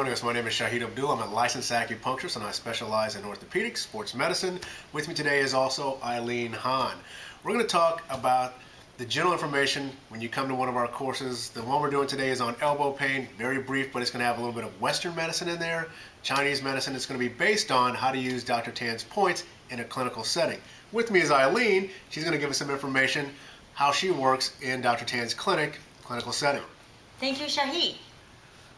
joining us. My name is Shahid Abdul. I'm a licensed acupuncturist and I specialize in orthopedics, sports medicine. With me today is also Eileen Hahn. We're going to talk about the general information when you come to one of our courses. The one we're doing today is on elbow pain, very brief, but it's going to have a little bit of Western medicine in there, Chinese medicine. It's going to be based on how to use Dr. Tan's points in a clinical setting. With me is Eileen. She's going to give us some information how she works in Dr. Tan's clinical setting. Thank you, Shahid.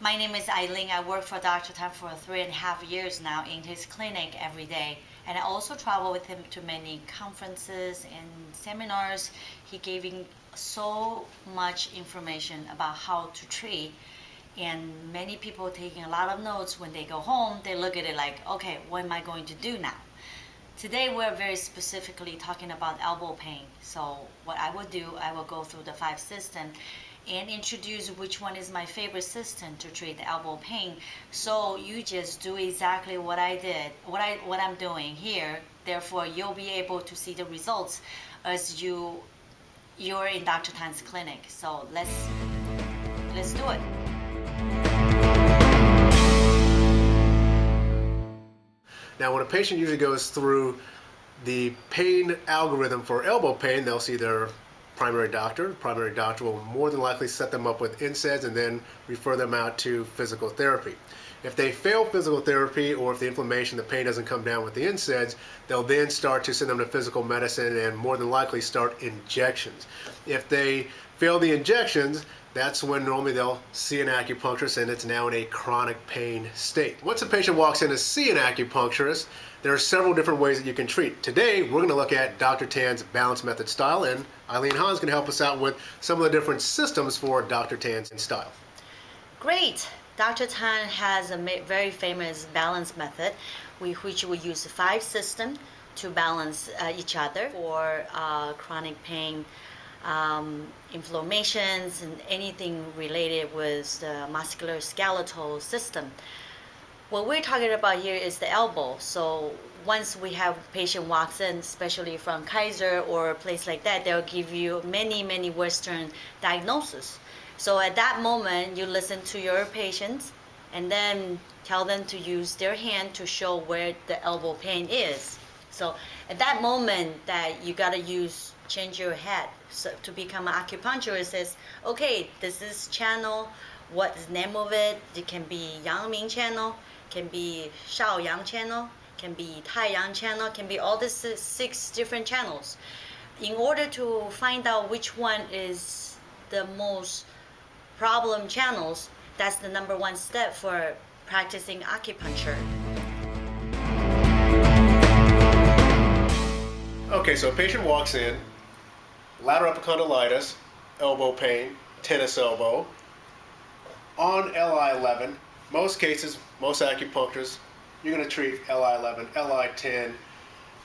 My name is Eileen. I work for Dr. Tan for 3.5 years now in his clinic every day. And I also travel with him to many conferences and seminars. He giving so much information about how to treat. And many people taking a lot of notes when they go home. They look at it like, okay, what am I going to do now? Today we're very specifically talking about elbow pain. So what I will do, I will go through the 5 systems and introduce which one is my favorite system to treat the elbow pain. So you just do exactly what I did, what I'm doing here. Therefore, you'll be able to see the results as you're in Dr. Tan's clinic. So let's do it. Now, when a patient usually goes through the pain algorithm for elbow pain, they'll see their primary doctor. The primary doctor will more than likely set them up with NSAIDs and then refer them out to physical therapy. If they fail physical therapy, or if the inflammation, the pain doesn't come down with the NSAIDs, they'll then start to send them to physical medicine and more than likely start injections. If they fail the injections, that's when normally they'll see an acupuncturist and it's now in a chronic pain state. Once a patient walks in to see an acupuncturist, there are several different ways that you can treat. Today, we're going to look at Dr. Tan's balance method style, and Eileen Hahn is going to help us out with some of the different systems for Dr. Tan's style. Great. Dr. Tan has a very famous balance method, which we use 5 systems to balance each other for chronic pain, inflammations, and anything related with the musculoskeletal system. What we're talking about here is the elbow. So once we have a patient walks in, especially from Kaiser or a place like that, they'll give you many Western diagnoses. So at that moment, you listen to your patients and then tell them to use their hand to show where the elbow pain is. So at that moment that you gotta change your head. So to become an acupuncturist says, okay, this is channel, what is the name of it? It can be Yang channel, can be Shaoyang channel, can be Taiyang channel, can be all these 6 different channels. In order to find out which one is the most problem channels, that's the number 1 step for practicing acupuncture. Okay, so a patient walks in, lateral epicondylitis, elbow pain, tennis elbow, on LI11. Most cases, most acupuncturists, you're going to treat LI11, LI10,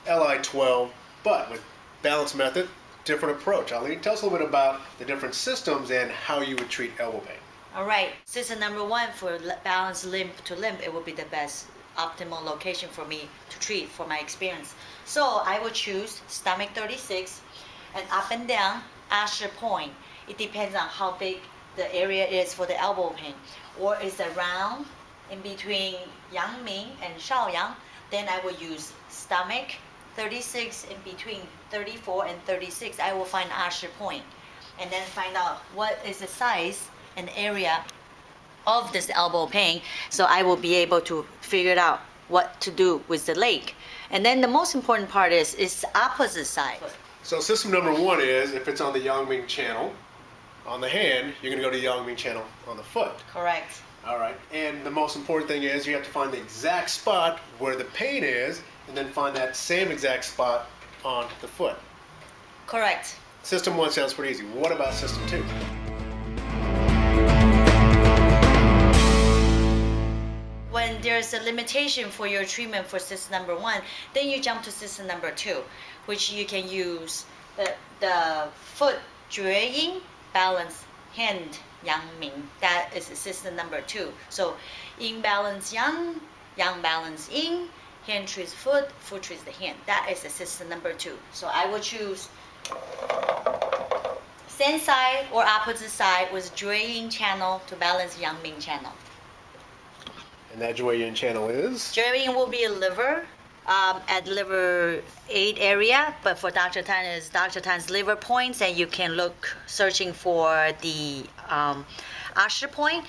LI12, but with balance method, different approach. Eileen, tell us a little bit about the different systems and how you would treat elbow pain. All right, system number 1 for balance limb to limb, it would be the best optimal location for me to treat for my experience. So I would choose stomach 36 and up and down Asher point. It depends on how big the area is for the elbow pain. Or is it round in between Yang and Shaoyang, then I will use stomach 36 in between 34 and 36. I will find Asher point and then find out what is the size and area of this elbow pain, so I will be able to figure it out what to do with the leg. And then the most important part is the opposite side. So system number 1 is, if it's on the Yang channel, on the hand, you're going to go to the Yang channel on the foot. Correct. All right, and the most important thing is you have to find the exact spot where the pain is, and then find that same exact spot on the foot. Correct. System 1 sounds pretty easy. What about system 2? When there's a limitation for your treatment for system number 1, then you jump to system number 2, which you can use the foot 绝音 balance hand Yang Ming. That is system number 2. So yin balance Yang, Yang balance yin, hand treats foot, foot treats the hand. That is the system number 2. So I will choose same side or opposite side with 绝音 channel to balance Yang Ming channel. And that Jueyin channel is? Jueyin will be a liver, at liver 8 area, but for Dr. Tan is Dr. Tan's liver points, and you can look searching for the Usher point,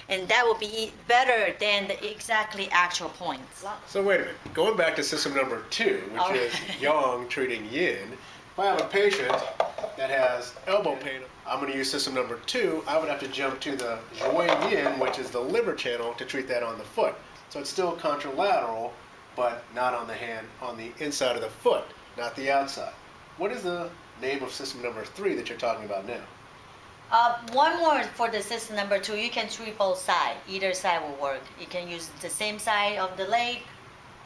and that will be better than the exactly actual points. So wait a minute, going back to system number 2, which is Yang treating Yin, if I have a patient that has elbow pain, I'm going to use system number 2, I would have to jump to the Jueyin, which is the liver channel, to treat that on the foot. So it's still contralateral, but not on the hand, on the inside of the foot, not the outside. What is the name of system number 3 that you're talking about now? One more for the system number 2, you can treat both sides. Either side will work. You can use the same side of the leg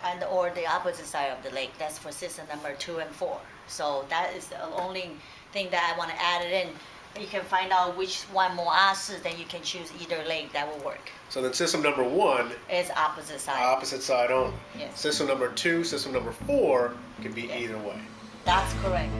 and or the opposite side of the leg. That's for system number 2 and 4. So that is the only thing that I want to add it in. You can find out which one more asses, then you can choose either leg, that will work. So then system number 1 is opposite side. Opposite side only. Yes. System number 2, system number 4 can be either way. That's correct.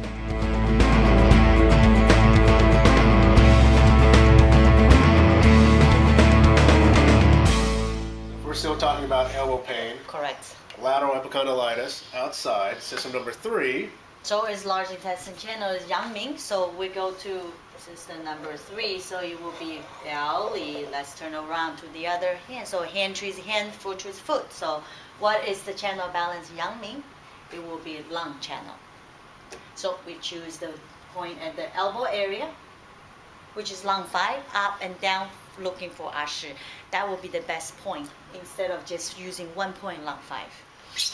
We're still talking about elbow pain. Correct. Lateral epicondylitis outside. System number 3. So is large intestine channel is Yangming. So we go to system number 3. So it will be Li. Let's turn around to the other hand. So hand treats hand, foot treats foot. So what is the channel balance Yangming? It will be lung channel. So we choose the point at the elbow area, which is lung 5, up and down, looking for Ashi. That will be the best point instead of just using one point lung 5.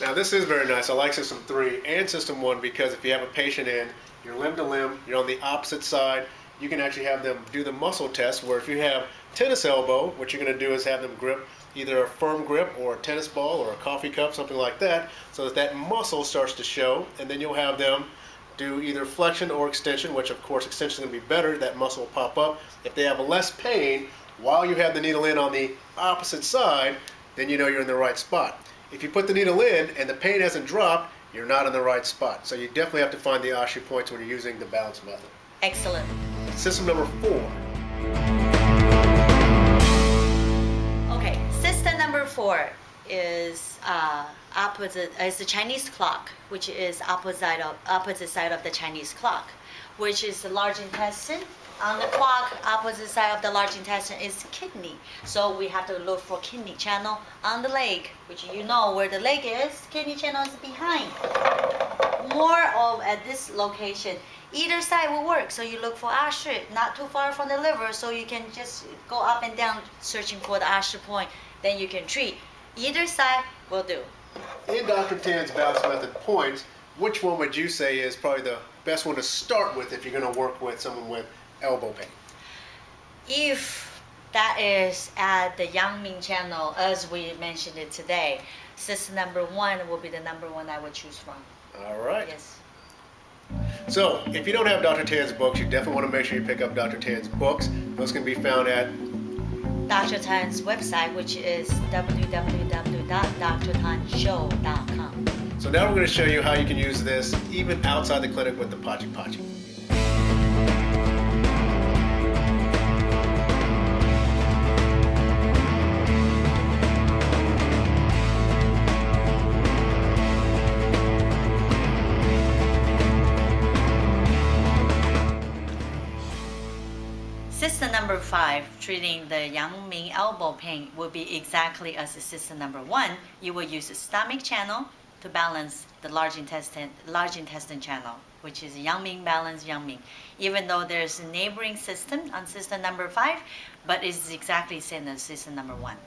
Now this is very nice. I like system 3 and system 1 because if you have a patient in, you're limb to limb, you're on the opposite side, you can actually have them do the muscle test where if you have tennis elbow, what you're going to do is have them grip either a firm grip or a tennis ball or a coffee cup, something like that, so that that muscle starts to show, and then you'll have them do either flexion or extension, which of course extension is going to be better, that muscle will pop up. If they have less pain while you have the needle in on the opposite side, then you know you're in the right spot. If you put the needle in and the pain hasn't dropped, you're not in the right spot. So you definitely have to find the Ashi points when you're using the balance method. Excellent. System number 4. Okay, system number 4 is opposite. Is the Chinese clock, which is opposite side of the Chinese clock, which is the large intestine. On the clock, opposite side of the large intestine is kidney. So we have to look for kidney channel on the leg, which you know where the leg is. Kidney channel is behind. More of at this location. Either side will work. So you look for Asher, not too far from the liver, so you can just go up and down searching for the Asher point. Then you can treat. Either side will do. In Dr. Tan's balance method points, which one would you say is probably the best one to start with if you're going to work with someone with elbow pain? If that is at the Yangming channel, as we mentioned it today, system number 1 will be the number 1 I would choose from. All right. Yes. So, if you don't have Dr. Tan's books, you definitely want to make sure you pick up Dr. Tan's books. Those can be found at Dr. Tan's website, which is www.drtanshow.com. So now we're going to show you how you can use this even outside the clinic with the Pachi Pachi. System number 5, treating the Yangming elbow pain, will be exactly as the system number 1. You will use the stomach channel to balance the large intestine channel, which is Yangming balance Yangming. Even though there's a neighboring system on system number 5, but it's exactly the same as system number 1.